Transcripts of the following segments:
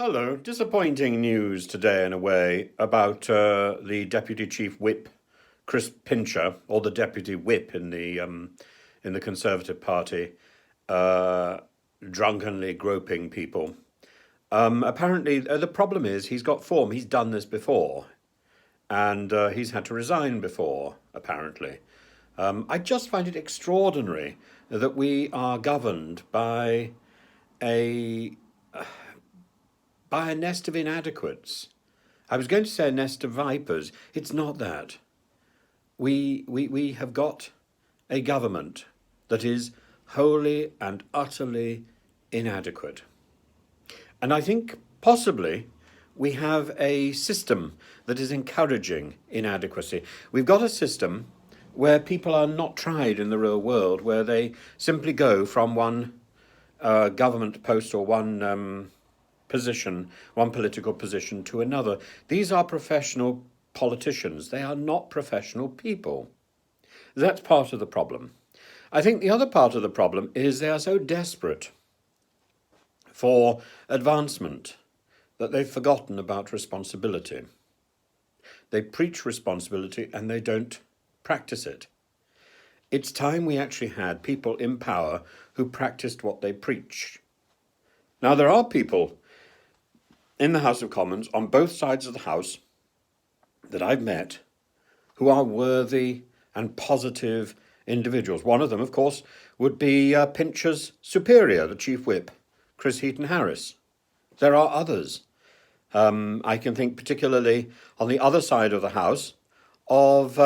Hello. Disappointing news today, in a way, about the Deputy Chief Whip, Chris Pincher, or the Deputy Whip in the Conservative Party, uh, drunkenly groping people. Apparently, the problem is he's got form. He's done this before, and he's had to resign before. Apparently, I just find it extraordinary that we are governed a by a nest of inadequates. I was going to say a nest of vipers. It's not that. We have got a government that is wholly and utterly inadequate. And I think possibly we have a system that is encouraging inadequacy. We've got a system where people are not tried in the real world, where they simply go from one government post or one position, one political position to another. These are professional politicians. They are not professional people. That's part of the problem. I think the other part of the problem is they are so desperate for advancement that they've forgotten about responsibility. They preach responsibility and they don't practice it. It's time we actually had people in power who practiced what they preach. Now, there are people in the House of Commons on both sides of the House that I've met who are worthy and positive individuals. One of them, of course, would be Pincher's superior, the Chief Whip, Chris Heaton-Harris. There are others. I can think particularly on the other side of the House of,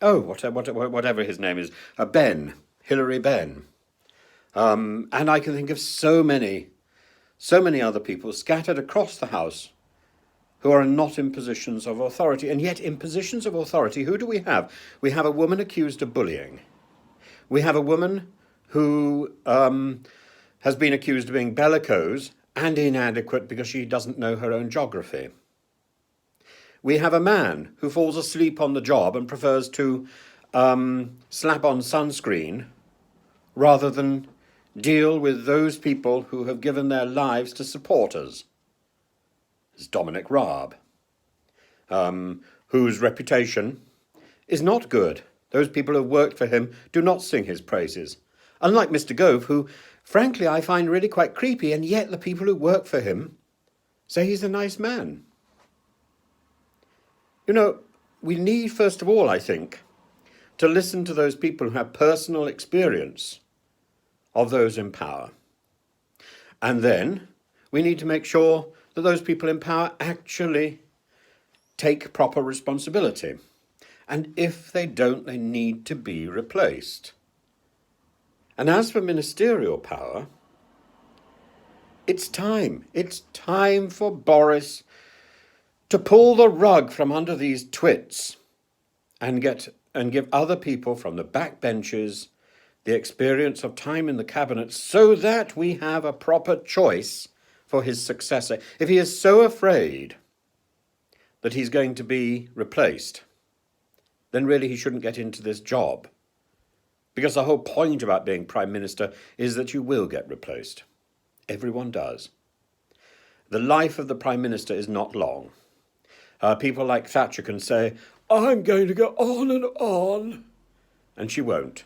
whatever his name is, Hilary Benn. And I can think of so many other people scattered across the House who are not in positions of authority. And yet in positions of authority, who do we have? We have a woman accused of bullying. We have a woman who has been accused of being bellicose and inadequate because she doesn't know her own geography. We have a man who falls asleep on the job and prefers to slap on sunscreen rather than deal with those people who have given their lives to support us. It's Dominic Raab, whose reputation is not good. Those people who have worked for him do not sing his praises. Unlike Mr. Gove, who, frankly, I find really quite creepy, and yet the people who work for him say he's a nice man. You know, we need, first of all, I think, to listen to those people who have personal experience of those in power. And then we need to make sure that those people in power actually take proper responsibility. And if they don't, they need to be replaced. And as for ministerial power, it's time. It's time for Boris to pull the rug from under these twits and give other people from the back benches the experience of time in the cabinet so that we have a proper choice for his successor. If he is so afraid that he's going to be replaced, then really he shouldn't get into this job. Because the whole point about being Prime Minister is that you will get replaced. Everyone does. The life of the Prime Minister is not long. People like Thatcher can say, I'm going to go on and on. And she won't.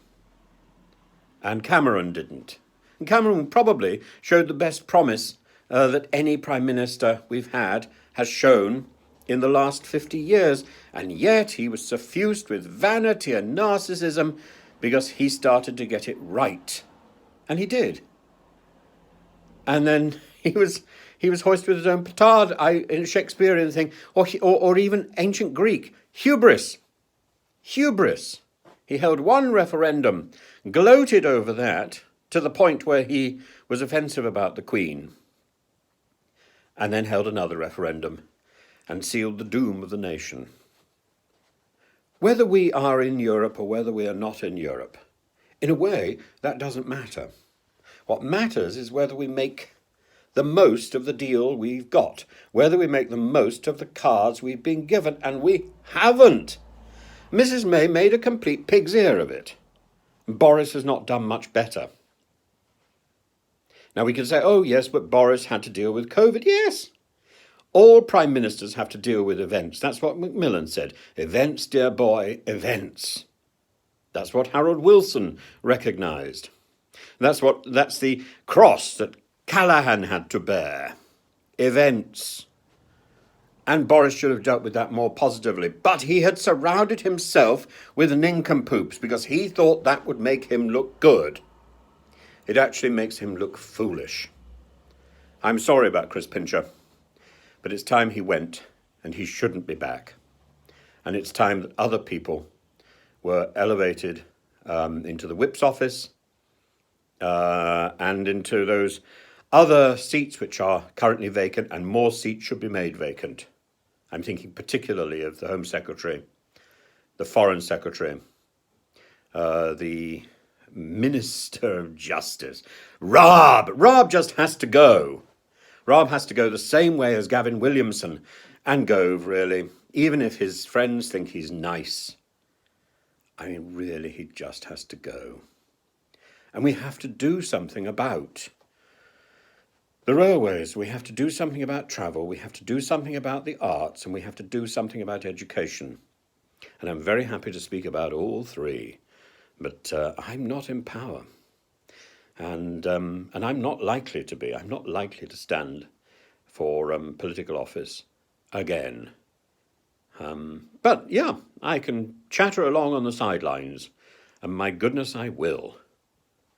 And Cameron didn't. And Cameron probably showed the best promise that any Prime Minister we've had has shown in the last 50 years. And yet he was suffused with vanity and narcissism because he started to get it right. And he did. And then he was hoisted with his own petard, in a Shakespearean thing, or even ancient Greek. Hubris. Hubris. He held one referendum, gloated over that, to the point where he was offensive about the Queen, and then held another referendum and sealed the doom of the nation. Whether we are in Europe or whether we are not in Europe, in a way, that doesn't matter. What matters is whether we make the most of the deal we've got, whether we make the most of the cards we've been given, and we haven't. Mrs. May made a complete pig's ear of it. Boris has not done much better. Now we can say, oh yes, but Boris had to deal with COVID. Yes, all prime ministers have to deal with events. That's what Macmillan said. Events, dear boy, events. That's what Harold Wilson recognised. That's the cross that Callaghan had to bear. Events. And Boris should have dealt with that more positively. But he had surrounded himself with nincompoops because he thought that would make him look good. It actually makes him look foolish. I'm sorry about Chris Pincher, but it's time he went, and he shouldn't be back. And it's time that other people were elevated into the whip's office and into those other seats which are currently vacant, and more seats should be made vacant. I'm thinking particularly of the Home Secretary, the Foreign Secretary, the Minister of Justice, Raab. Raab just has to go. Raab has to go the same way as Gavin Williamson and Gove, really, even if his friends think he's nice. I mean, really, he just has to go. And we have to do something about the railways. We have to do something about travel. We have to do something about the arts, and we have to do something about education. And I'm very happy to speak about all three, but I'm not in power. And I'm not likely to be. I'm not likely to stand for political office again. But yeah, I can chatter along on the sidelines, and my goodness, I will.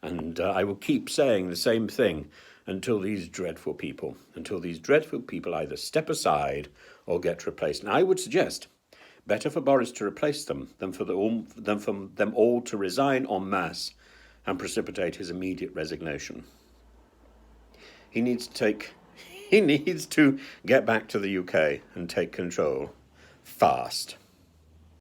And I will keep saying the same thing until these dreadful people either step aside or get replaced. And I would suggest better for Boris to replace them than for them all to resign en masse and precipitate his immediate resignation. He needs to get back to the UK and take control fast.